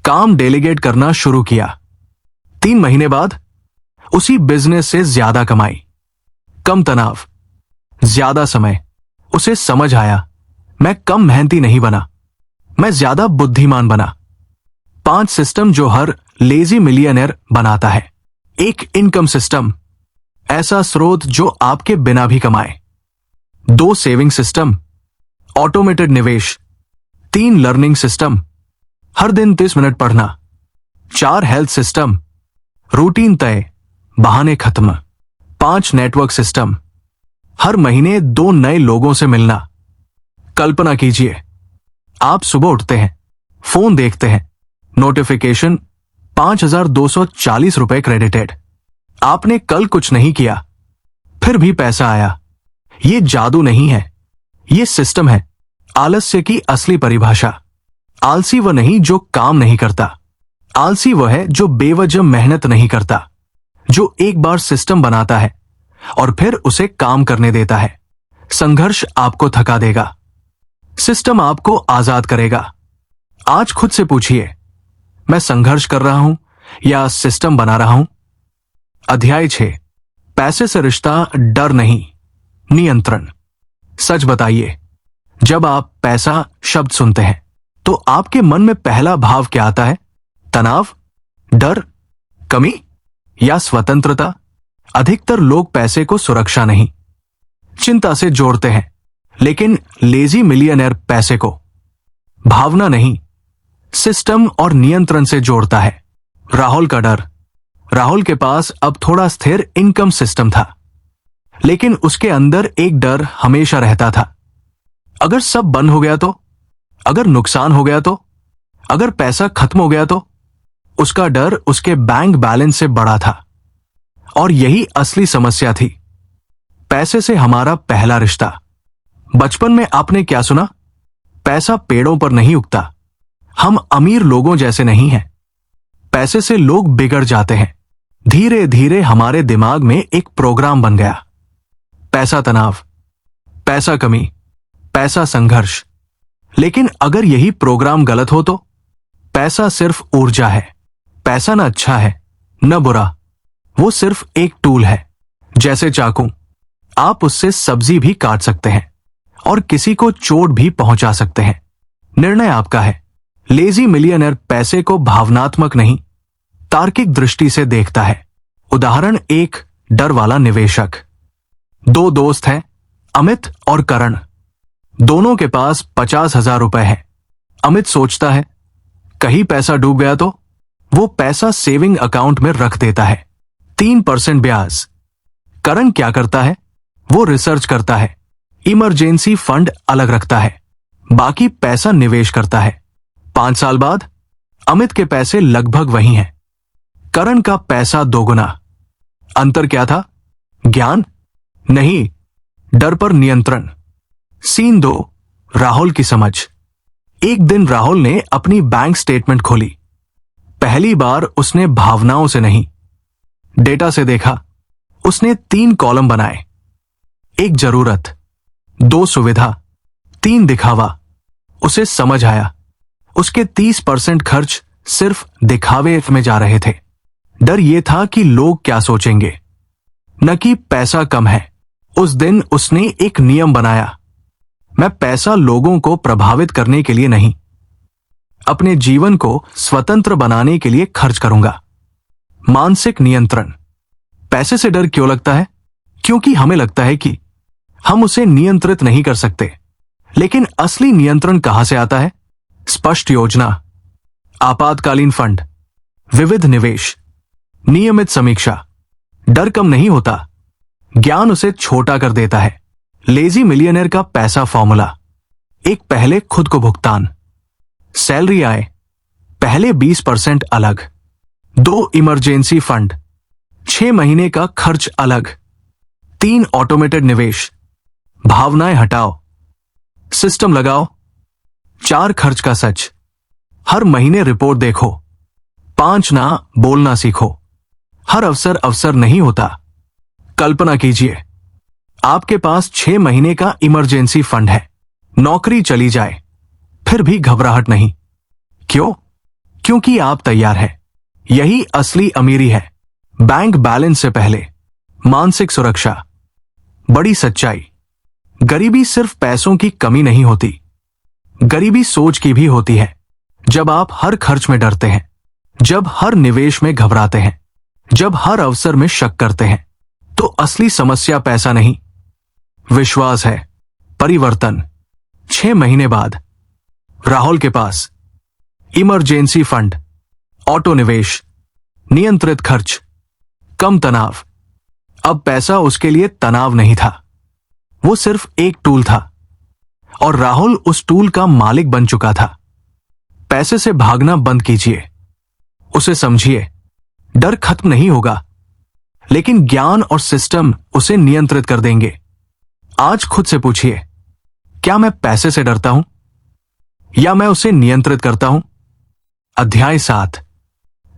काम डेलीगेट करना शुरू किया। 3 महीने बाद उसी बिजनेस से ज्यादा कमाई, कम तनाव, ज्यादा समय। उसे समझ आया, मैं कम मेहनती नहीं बना, मैं ज्यादा बुद्धिमान बना। 5 सिस्टम जो हर लेजी मिलियनेयर बनाता है। 1 इनकम सिस्टम, ऐसा स्रोत जो आपके बिना भी कमाए। 2 सेविंग सिस्टम, ऑटोमेटेड निवेश। 3 लर्निंग सिस्टम, हर दिन 30 मिनट पढ़ना। 4 हेल्थ सिस्टम, रूटीन तय, बहाने खत्म। 5 नेटवर्क सिस्टम, हर महीने 2 नए लोगों से मिलना। कल्पना कीजिए, आप सुबह उठते हैं, फोन देखते हैं, नोटिफिकेशन 5240 रुपए क्रेडिटेड। आपने कल कुछ नहीं किया, फिर भी पैसा आया। ये जादू नहीं है, ये सिस्टम है। आलस्य की असली परिभाषा। आलसी वह नहीं जो काम नहीं करता, आलसी वह है जो बेवजह मेहनत नहीं करता, जो एक बार सिस्टम बनाता है और फिर उसे काम करने देता है। संघर्ष आपको थका देगा, सिस्टम आपको आजाद करेगा। आज खुद से पूछिए, मैं संघर्ष कर रहा हूं या सिस्टम बना रहा हूं? अध्याय 6, पैसे से रिश्ता, डर नहीं, नियंत्रण। सच बताइए, जब आप पैसा शब्द सुनते हैं तो आपके मन में पहला भाव क्या आता है? तनाव, डर, कमी या स्वतंत्रता? अधिकतर लोग पैसे को सुरक्षा नहीं, चिंता से जोड़ते हैं, लेकिन लेजी मिलियनेयर पैसे को भावना नहीं, सिस्टम और नियंत्रण से जोड़ता है। राहुल का डर। राहुल के पास अब थोड़ा स्थिर इनकम सिस्टम था, लेकिन उसके अंदर एक डर हमेशा रहता था। अगर सब बंद हो गया तो? अगर नुकसान हो गया तो? अगर पैसा खत्म हो गया तो? उसका डर उसके बैंक बैलेंस से बड़ा था, और यही असली समस्या थी। पैसे से हमारा पहला रिश्ता। बचपन में आपने क्या सुना? पैसा पेड़ों पर नहीं उगता, हम अमीर लोगों जैसे नहीं हैं। पैसे से लोग बिगड़ जाते हैं। धीरे धीरे हमारे दिमाग में एक प्रोग्राम बन गया। पैसा तनाव, पैसा कमी, पैसा संघर्ष। लेकिन अगर यही प्रोग्राम गलत हो तो? पैसा सिर्फ ऊर्जा है। पैसा न अच्छा है न बुरा, वो सिर्फ एक टूल है। जैसे चाकू, आप उससे सब्जी भी काट सकते हैं और किसी को चोट भी पहुंचा सकते हैं। निर्णय आपका है। लेजी मिलियनेयर पैसे को भावनात्मक नहीं, तार्किक दृष्टि से देखता है। उदाहरण एक, डर वाला निवेशक। दो दोस्त हैं, अमित और करण। दोनों के पास 50,000 रुपए हैं। अमित सोचता है कहीं पैसा डूब गया तो? वो पैसा सेविंग अकाउंट में रख देता है, 3% ब्याज। करण क्या करता है? वो रिसर्च करता है, इमरजेंसी फंड अलग रखता है, बाकी पैसा निवेश करता है। 5 साल बाद अमित के पैसे लगभग वही हैं, करण का पैसा दोगुना। अंतर क्या था? ज्ञान? नहीं, डर पर नियंत्रण। सीन 2, राहुल की समझ। एक दिन राहुल ने अपनी बैंक स्टेटमेंट खोली। पहली बार उसने भावनाओं से नहीं, डेटा से देखा। उसने 3 कॉलम बनाए, 1 जरूरत, 2 सुविधा, 3 दिखावा। उसे समझ आया उसके 30% खर्च सिर्फ दिखावे में जा रहे थे। डर यह था कि लोग क्या सोचेंगे, न कि पैसा कम है। उस दिन उसने एक नियम बनाया, मैं पैसा लोगों को प्रभावित करने के लिए नहीं, अपने जीवन को स्वतंत्र बनाने के लिए खर्च करूंगा। मानसिक नियंत्रण। पैसे से डर क्यों लगता है? क्योंकि हमें लगता है कि हम उसे नियंत्रित नहीं कर सकते। लेकिन असली नियंत्रण कहां से आता है? स्पष्ट योजना, आपातकालीन फंड, विविध निवेश, नियमित समीक्षा। डर कम नहीं होता, ज्ञान उसे छोटा कर देता है। लेजी मिलियनेयर का पैसा फॉर्मूला। 1, पहले खुद को भुगतान। सैलरी आए, पहले 20% अलग। 2, इमरजेंसी फंड, 6 महीने का खर्च अलग। 3, ऑटोमेटेड निवेश, भावनाएं हटाओ, सिस्टम लगाओ। 4, खर्च का सच, हर महीने रिपोर्ट देखो। 5, ना बोलना सीखो, हर अवसर नहीं होता। कल्पना कीजिए आपके पास 6 महीने का इमरजेंसी फंड है, नौकरी चली जाए फिर भी घबराहट नहीं। क्यों? क्योंकि आप तैयार हैं। यही असली अमीरी है। बैंक बैलेंस से पहले मानसिक सुरक्षा। बड़ी सच्चाई, गरीबी सिर्फ पैसों की कमी नहीं होती, गरीबी सोच की भी होती है। जब आप हर खर्च में डरते हैं, जब हर निवेश में घबराते हैं, जब हर अवसर में शक करते हैं, तो असली समस्या पैसा नहीं, विश्वास है। परिवर्तन। 6 महीने बाद राहुल के पास इमरजेंसी फंड, ऑटो निवेश, नियंत्रित खर्च, कम तनाव। अब पैसा उसके लिए तनाव नहीं था, वो सिर्फ एक टूल था और राहुल उस टूल का मालिक बन चुका था। पैसे से भागना बंद कीजिए, उसे समझिए। डर खत्म नहीं होगा, लेकिन ज्ञान और सिस्टम उसे नियंत्रित कर देंगे। आज खुद से पूछिए, क्या मैं पैसे से डरता हूं या मैं उसे नियंत्रित करता हूं? अध्याय 7,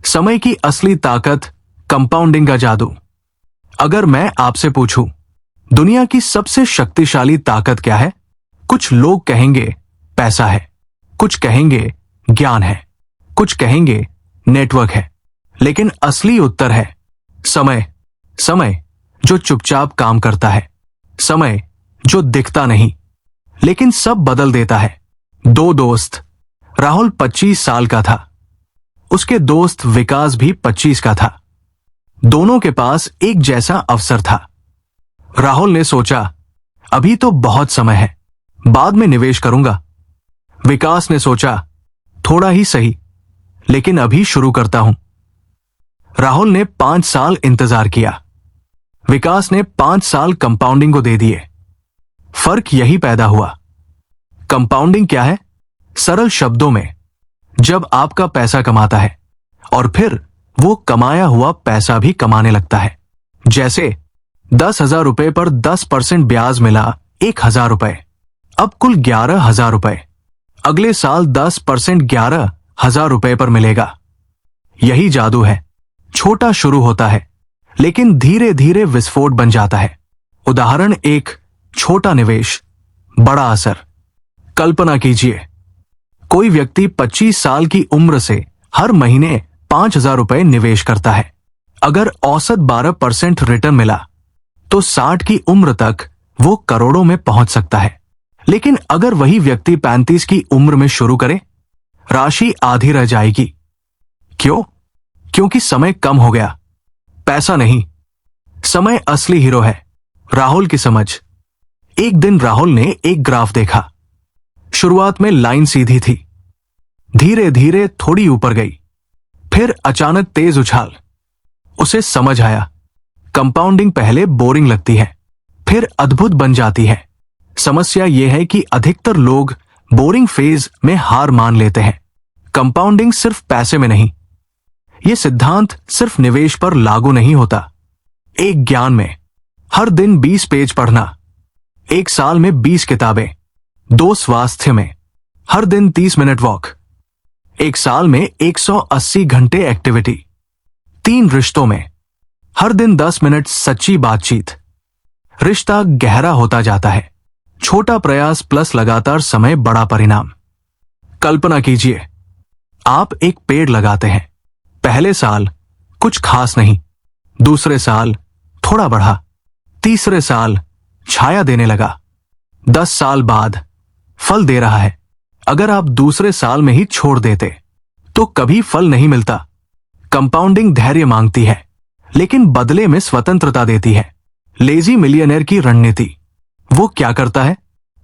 समय की असली ताकत, कंपाउंडिंग का जादू। अगर मैं आपसे पूछूं दुनिया की सबसे शक्तिशाली ताकत क्या है, कुछ लोग कहेंगे पैसा है, कुछ कहेंगे ज्ञान है, कुछ कहेंगे नेटवर्क है, लेकिन असली उत्तर है समय। समय जो चुपचाप काम करता है, समय जो दिखता नहीं लेकिन सब बदल देता है। 2 दोस्त। राहुल 25 साल का था, उसके दोस्त विकास भी 25 का था। दोनों के पास एक जैसा अवसर था। राहुल ने सोचा अभी तो बहुत समय है, बाद में निवेश करूंगा। विकास ने सोचा थोड़ा ही सही, लेकिन अभी शुरू करता हूं। राहुल ने 5 साल इंतजार किया, विकास ने 5 साल कंपाउंडिंग को दे दिए। फर्क यही पैदा हुआ। कंपाउंडिंग क्या है? सरल शब्दों में, जब आपका पैसा कमाता है और फिर वो कमाया हुआ पैसा भी कमाने लगता है। जैसे 10,000 रुपए पर 10% ब्याज मिला 1,000 रुपए, अब कुल 11,000 रुपए। अगले साल 10% 11,000 रुपए पर मिलेगा। यही जादू है। छोटा शुरू होता है, लेकिन धीरे धीरे विस्फोट बन जाता है। उदाहरण 1, छोटा निवेश, बड़ा असर। कल्पना कीजिए कोई व्यक्ति 25 साल की उम्र से हर महीने 5,000 रुपए निवेश करता है। अगर औसत 12% रिटर्न मिला तो 60 की उम्र तक वो करोड़ों में पहुंच सकता है। लेकिन अगर वही व्यक्ति 35 की उम्र में शुरू करे, राशि आधी रह जाएगी। क्यों? क्योंकि समय कम हो गया। पैसा नहीं, समय असली हीरो है। राहुल की समझ। एक दिन राहुल ने एक ग्राफ देखा। शुरुआत में लाइन सीधी थी, धीरे धीरे थोड़ी ऊपर गई, फिर अचानक तेज उछाल। उसे समझ आया, कंपाउंडिंग पहले बोरिंग लगती है, फिर अद्भुत बन जाती है। समस्या यह है कि अधिकतर लोग बोरिंग फेज में हार मान लेते हैं। कंपाउंडिंग सिर्फ पैसे में नहीं, यह सिद्धांत सिर्फ निवेश पर लागू नहीं होता। एक ज्ञान में हर दिन 20 पेज पढ़ना, एक साल में 20 किताबें, 2 स्वास्थ्य में हर दिन 30 मिनट वॉक, एक साल में 180 घंटे एक्टिविटी, 3 रिश्तों में हर दिन 10 मिनट सच्ची बातचीत। रिश्ता गहरा होता जाता है। छोटा प्रयास प्लस लगातार समय, बड़ा परिणाम। कल्पना कीजिए, आप एक पेड़ लगाते हैं। पहले साल कुछ खास नहीं, दूसरे साल थोड़ा बढ़ा, तीसरे साल छाया देने लगा, 10 साल बाद फल दे रहा है। अगर आप दूसरे साल में ही छोड़ देते तो कभी फल नहीं मिलता। कंपाउंडिंग धैर्य मांगती है, लेकिन बदले में स्वतंत्रता देती है। लेजी मिलियनेयर की रणनीति। वो क्या करता है?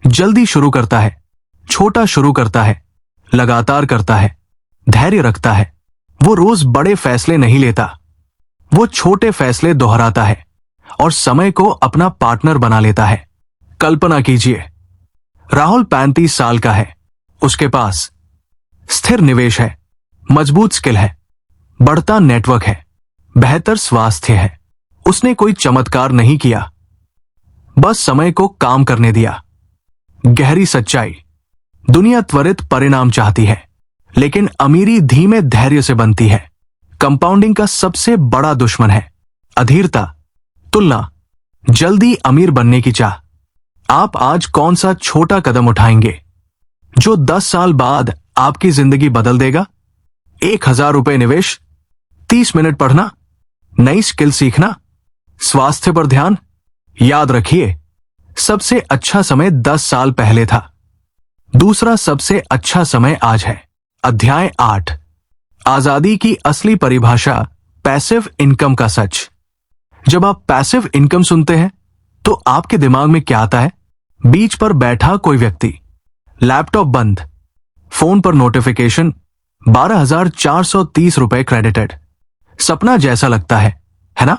जल्दी शुरू करता है, छोटा शुरू करता है, लगातार करता है, धैर्य रखता है। वो रोज बड़े फैसले नहीं लेता, वो छोटे फैसले दोहराता है और समय को अपना पार्टनर बना लेता है। कल्पना कीजिए, राहुल 35 साल का है। उसके पास स्थिर निवेश है, मजबूत स्किल है, बढ़ता नेटवर्क है, बेहतर स्वास्थ्य है। उसने कोई चमत्कार नहीं किया, बस समय को काम करने दिया। गहरी सच्चाई। दुनिया त्वरित परिणाम चाहती है, लेकिन अमीरी धीमे धैर्य से बनती है। कंपाउंडिंग का सबसे बड़ा दुश्मन है अधीरता, तुलना, जल्दी अमीर बनने की चाह। आप आज कौन सा छोटा कदम उठाएंगे जो 10 साल बाद आपकी जिंदगी बदल देगा? 1,000 रुपए निवेश, 30 मिनट पढ़ना, नई स्किल सीखना, स्वास्थ्य पर ध्यान। याद रखिए, सबसे अच्छा समय 10 साल पहले था, दूसरा सबसे अच्छा समय आज है। अध्याय 8, आजादी की असली परिभाषा, पैसिव इनकम का सच। जब आप पैसिव इनकम सुनते हैं तो आपके दिमाग में क्या आता है? बीच पर बैठा कोई व्यक्ति, लैपटॉप बंद, फोन पर नोटिफिकेशन, 12,430 रुपए क्रेडिटेड। सपना जैसा लगता है ना?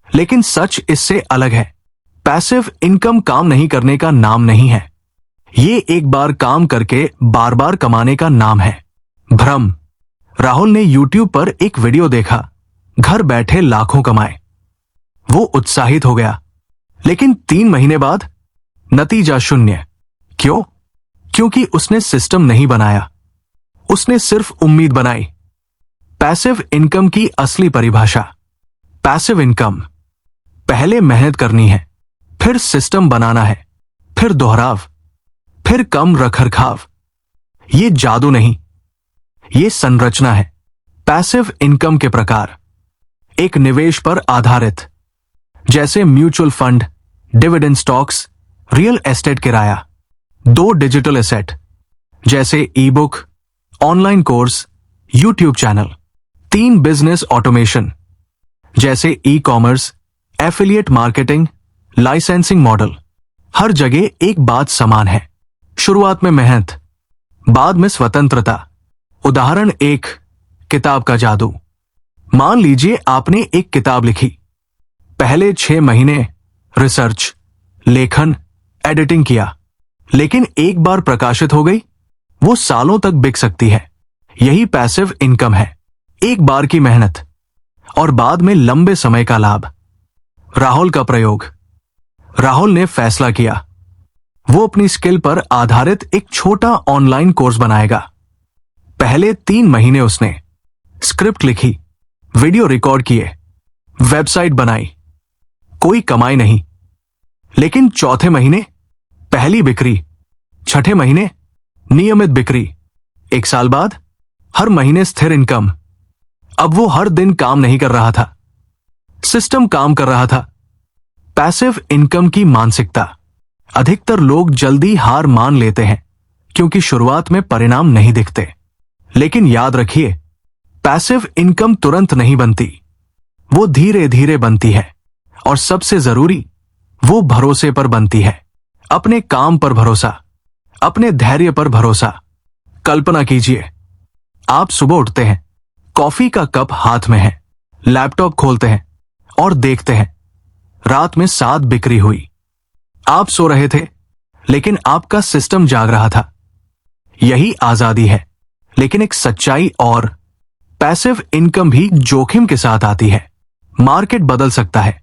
लेकिन सच इससे अलग है। पैसिव इनकम काम नहीं करने का नाम नहीं है, ये एक बार काम करके बार बार कमाने का नाम है। भ्रम। राहुल ने YouTube पर एक वीडियो देखा, घर बैठे लाखों कमाए। वो उत्साहित हो गया, लेकिन 3 महीने बाद नतीजा शून्य। क्यों? क्योंकि उसने सिस्टम नहीं बनाया, उसने सिर्फ उम्मीद बनाई। पैसिव इनकम की असली परिभाषा। पैसिव इनकम, पहले मेहनत करनी है, फिर सिस्टम बनाना है, फिर दोहराव, फिर कम रखरखाव। ये जादू नहीं, ये संरचना है। पैसिव इनकम के प्रकार। एक निवेश पर आधारित, जैसे mutual fund, dividend stocks, real estate किराया। 2 डिजिटल एसेट, जैसे e book, online course, YouTube channel. 3 business automation, जैसे e commerce, affiliate marketing, licensing model. हर जगह एक बात समान है, शुरुआत में मेहनत, बाद में स्वतंत्रता। उदाहरण 1, किताब का जादू। मान लीजिए आपने एक किताब लिखी। पहले 6 महीने रिसर्च, लेखन, एडिटिंग किया, लेकिन एक बार प्रकाशित हो गई, वो सालों तक बिक सकती है। यही पैसिव इनकम है, एक बार की मेहनत और बाद में लंबे समय का लाभ। राहुल का प्रयोग। राहुल ने फैसला किया, वो अपनी स्किल पर आधारित एक छोटा ऑनलाइन कोर्स बनाएगा। पहले 3 महीने उसने स्क्रिप्ट लिखी, वीडियो रिकॉर्ड किए, वेबसाइट बनाई। कोई कमाई नहीं, लेकिन चौथे महीने पहली बिक्री, छठे महीने नियमित बिक्री, 1 साल बाद हर महीने स्थिर इनकम। अब वो हर दिन काम नहीं कर रहा था, सिस्टम काम कर रहा था। पैसिव इनकम की मानसिकता। अधिकतर लोग जल्दी हार मान लेते हैं क्योंकि शुरुआत में परिणाम नहीं दिखते। लेकिन याद रखिए, पैसिव इनकम तुरंत नहीं बनती, वो धीरे धीरे बनती है। और सबसे जरूरी, वो भरोसे पर बनती है। अपने काम पर भरोसा, अपने धैर्य पर भरोसा। कल्पना कीजिए, आप सुबह उठते हैं, कॉफी का कप हाथ में है, लैपटॉप खोलते हैं और देखते हैं रात में 7 बिक्री हुई। आप सो रहे थे, लेकिन आपका सिस्टम जाग रहा था। यही आजादी है। लेकिन एक सच्चाई और, पैसिव इनकम भी जोखिम के साथ आती है। मार्केट बदल सकता है,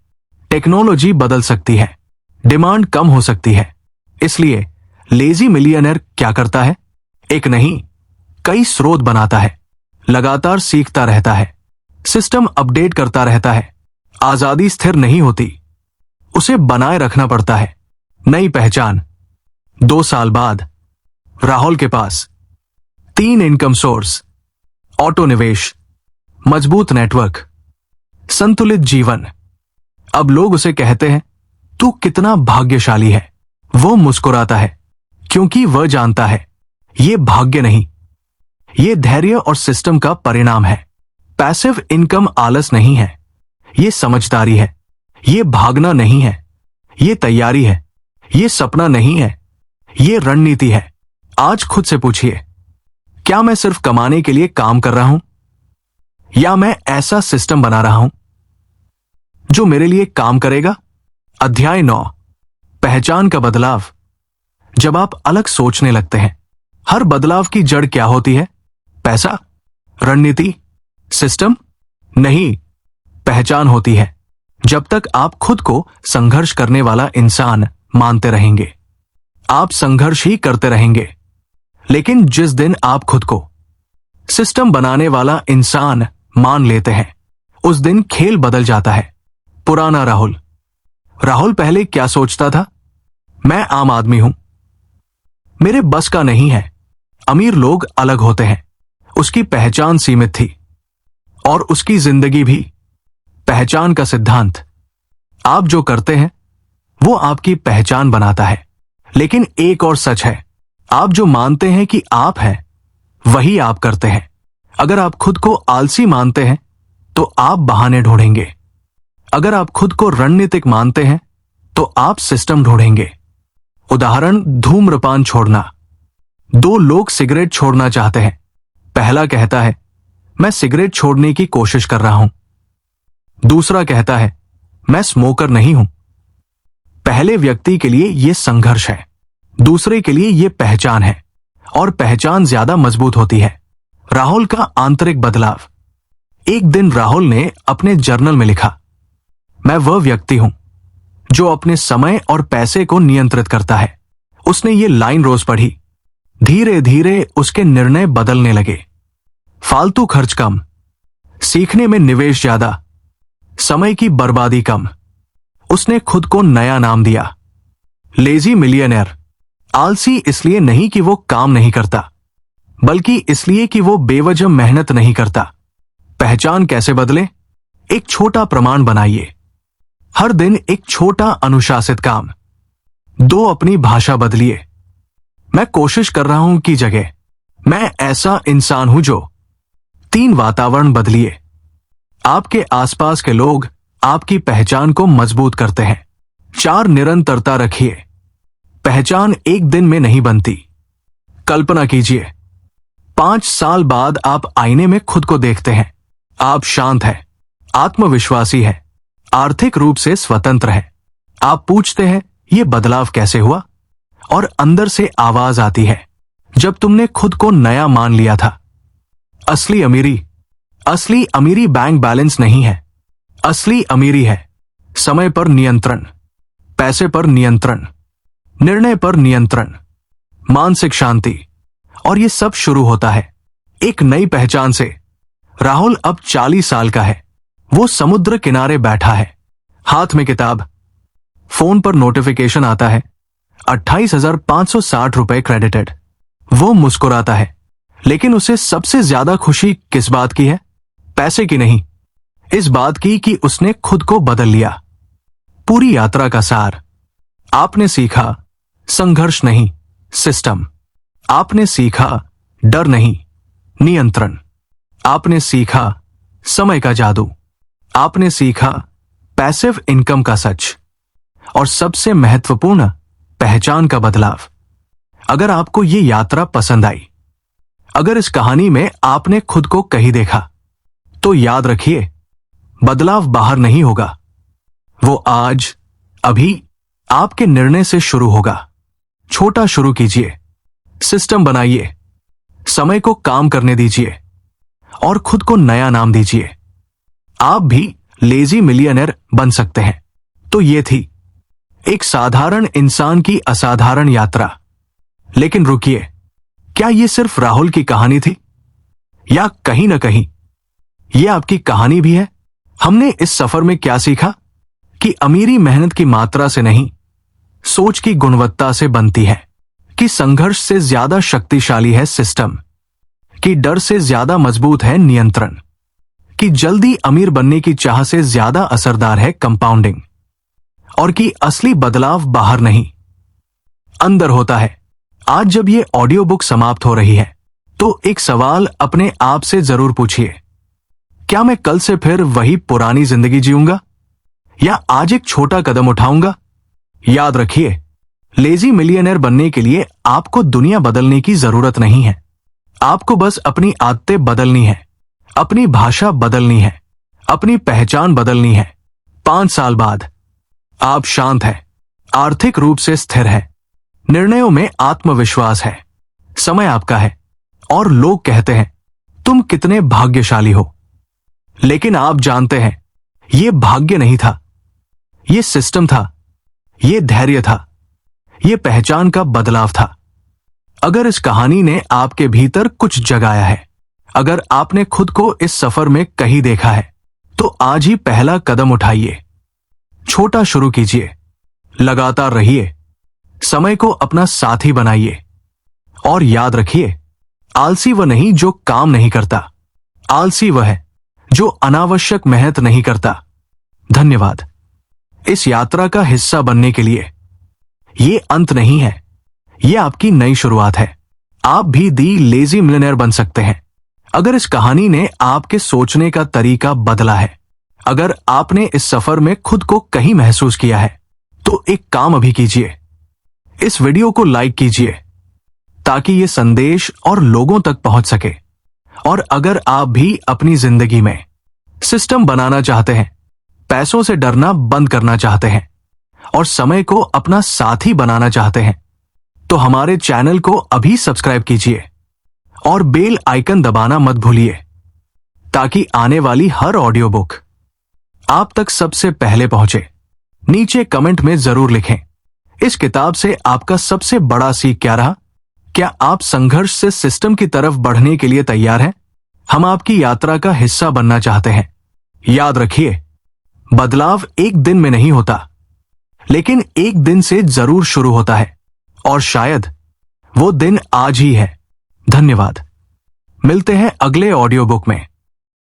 टेक्नोलॉजी बदल सकती है, डिमांड कम हो सकती है। इसलिए लेजी मिलियनेयर क्या करता है? एक नहीं, कई स्रोत बनाता है, लगातार सीखता रहता है, सिस्टम अपडेट करता रहता है। आजादी स्थिर नहीं होती, उसे बनाए रखना पड़ता है। नई पहचान। 2 साल बाद राहुल के पास 3 इनकम सोर्स, ऑटो निवेश, मजबूत नेटवर्क, संतुलित जीवन। अब लोग उसे कहते हैं, तू कितना भाग्यशाली है। वो मुस्कुराता है क्योंकि वह जानता है ये भाग्य नहीं, ये धैर्य और सिस्टम का परिणाम है। पैसिव इनकम आलस नहीं है, ये समझदारी है। ये भागना नहीं है, ये तैयारी है। ये सपना नहीं है, ये रणनीति है। आज खुद से पूछिए, क्या मैं सिर्फ कमाने के लिए काम कर रहा हूं, या मैं ऐसा सिस्टम बना रहा हूं जो मेरे लिए काम करेगा? अध्याय 9, पहचान का बदलाव। जब आप अलग सोचने लगते हैं, हर बदलाव की जड़ क्या होती है? पैसा, रणनीति, सिस्टम? नहीं, पहचान होती है। जब तक आप खुद को संघर्ष करने वाला इंसान मानते रहेंगे, आप संघर्ष ही करते रहेंगे। लेकिन जिस दिन आप खुद को सिस्टम बनाने वाला इंसान मान लेते हैं, उस दिन खेल बदल जाता है। पुराना राहुल पहले क्या सोचता था? मैं आम आदमी हूं, मेरे बस का नहीं है। अमीर लोग अलग होते हैं। उसकी पहचान सीमित थी, और उसकी जिंदगी भी। पहचान का सिद्धांत। आप जो करते हैं वो आपकी पहचान बनाता है। लेकिन एक और सच है, आप जो मानते हैं कि आप हैं, वही आप करते हैं। अगर आप खुद को आलसी मानते हैं तो आप बहाने ढूंढेंगे। अगर आप खुद को रणनीतिक मानते हैं तो आप सिस्टम ढूंढेंगे। उदाहरण, धूम्रपान छोड़ना। 2 लोग सिगरेट छोड़ना चाहते हैं। पहला कहता है, मैं सिगरेट छोड़ने की कोशिश कर रहा हूं। दूसरा कहता है, मैं स्मोकर नहीं हूं। पहले व्यक्ति के लिए यह संघर्ष है, दूसरे के लिए यह पहचान है, और पहचान ज्यादा मजबूत होती है। राहुल का आंतरिक बदलाव। एक दिन राहुल ने अपने जर्नल में लिखा, मैं वह व्यक्ति हूं जो अपने समय और पैसे को नियंत्रित करता है। उसने ये लाइन रोज पढ़ी। धीरे धीरे उसके निर्णय बदलने लगे। फालतू खर्च कम, सीखने में निवेश ज्यादा, समय की बर्बादी कम। उसने खुद को नया नाम दिया, लेजी मिलियनेयर। आलसी इसलिए नहीं कि वो काम नहीं करता, बल्कि इसलिए कि वो बेवजह मेहनत नहीं करता। पहचान कैसे बदले? एक छोटा प्रमाण बनाइए। हर दिन एक छोटा अनुशासित काम। 2, अपनी भाषा बदलिए। मैं कोशिश कर रहा हूं की जगह मैं ऐसा इंसान हूं जो। 3, वातावरण बदलिए। आपके आसपास के लोग आपकी पहचान को मजबूत करते हैं। 4, निरंतरता रखिए। पहचान एक दिन में नहीं बनती। कल्पना कीजिए, 5 साल बाद आप आईने में खुद को देखते हैं। आप शांत हैं, आत्मविश्वासी हैं, आर्थिक रूप से स्वतंत्र हैं। आप पूछते हैं, यह बदलाव कैसे हुआ? और अंदर से आवाज आती है, जब तुमने खुद को नया मान लिया था। असली अमीरी बैंक बैलेंस नहीं है। असली अमीरी है समय पर नियंत्रण, पैसे पर नियंत्रण, निर्णय पर नियंत्रण, मानसिक शांति। और यह सब शुरू होता है एक नई पहचान से। राहुल अब 40 साल का है। वो समुद्र किनारे बैठा है, हाथ में किताब। फोन पर नोटिफिकेशन आता है, 28,560 रुपए क्रेडिटेड। वो मुस्कुराता है, लेकिन उसे सबसे ज्यादा खुशी किस बात की है? पैसे की नहीं, इस बात की कि उसने खुद को बदल लिया। पूरी यात्रा का सार। आपने सीखा संघर्ष नहीं, सिस्टम। आपने सीखा डर नहीं, नियंत्रण। आपने सीखा समय का जादू। आपने सीखा पैसिव इनकम का सच। और सबसे महत्वपूर्ण, पहचान का बदलाव। अगर आपको ये यात्रा पसंद आई, अगर इस कहानी में आपने खुद को कहीं देखा, तो याद रखिए, बदलाव बाहर नहीं होगा, वो आज, अभी आपके निर्णय से शुरू होगा। छोटा शुरू कीजिए, सिस्टम बनाइए, समय को काम करने दीजिए और खुद को नया नाम दीजिए। आप भी लेजी मिलियनेयर बन सकते हैं। तो ये थी एक साधारण इंसान की असाधारण यात्रा। लेकिन रुकिए, क्या ये सिर्फ राहुल की कहानी थी? या कहीं ना कहीं ये आपकी कहानी भी है? हमने इस सफर में क्या सीखा? कि अमीरी मेहनत की मात्रा से नहीं, सोच की गुणवत्ता से बनती है। कि संघर्ष से ज्यादा शक्तिशाली है सिस्टम। कि डर से ज्यादा मजबूत है नियंत्रण। कि जल्दी अमीर बनने की चाह से ज्यादा असरदार है कंपाउंडिंग। और कि असली बदलाव बाहर नहीं, अंदर होता है। आज जब ये ऑडियो बुक समाप्त हो रही है, तो एक सवाल अपने आप से जरूर पूछिए, क्या मैं कल से फिर वही पुरानी जिंदगी जीऊंगा? या आज एक छोटा कदम उठाऊंगा? याद रखिए, लेजी मिलियनेयर बनने के लिए आपको दुनिया बदलने की जरूरत नहीं है। आपको बस अपनी आदतें बदलनी है, अपनी भाषा बदलनी है, अपनी पहचान बदलनी है। 5 साल बाद आप शांत हैं, आर्थिक रूप से स्थिर है, निर्णयों में आत्मविश्वास है, समय आपका है और लोग कहते हैं तुम कितने भाग्यशाली हो। लेकिन आप जानते हैं, यह भाग्य नहीं था, यह सिस्टम था, यह धैर्य था, यह पहचान का बदलाव था। अगर इस कहानी ने आपके भीतर कुछ जगाया है, अगर आपने खुद को इस सफर में कहीं देखा है, तो आज ही पहला कदम उठाइए। छोटा शुरू कीजिए, लगातार रहिए, समय को अपना साथी बनाइए। और याद रखिए, आलसी वह नहीं जो काम नहीं करता, आलसी वह है जो अनावश्यक मेहनत नहीं करता। धन्यवाद इस यात्रा का हिस्सा बनने के लिए। ये अंत नहीं है, ये आपकी नई शुरुआत है। आप भी दी लेजी मिलियनेयर बन सकते हैं। अगर इस कहानी ने आपके सोचने का तरीका बदला है, अगर आपने इस सफर में खुद को कहीं महसूस किया है, तो एक काम अभी कीजिए, इस वीडियो को लाइक कीजिए ताकि ये संदेश और लोगों तक पहुंच सके। और अगर आप भी अपनी जिंदगी में सिस्टम बनाना चाहते हैं, पैसों से डरना बंद करना चाहते हैं और समय को अपना साथी बनाना चाहते हैं, तो हमारे चैनल को अभी सब्सक्राइब कीजिए और बेल आइकन दबाना मत भूलिए, ताकि आने वाली हर ऑडियो बुक आप तक सबसे पहले पहुंचे। नीचे कमेंट में जरूर लिखें, इस किताब से आपका सबसे बड़ा सीख क्या रहा? क्या आप संघर्ष से सिस्टम की तरफ बढ़ने के लिए तैयार हैं? हम आपकी यात्रा का हिस्सा बनना चाहते हैं। याद रखिए, बदलाव एक दिन में नहीं होता, लेकिन एक दिन से जरूर शुरू होता है, और शायद वो दिन आज ही है। धन्यवाद। मिलते हैं अगले ऑडियो बुक में।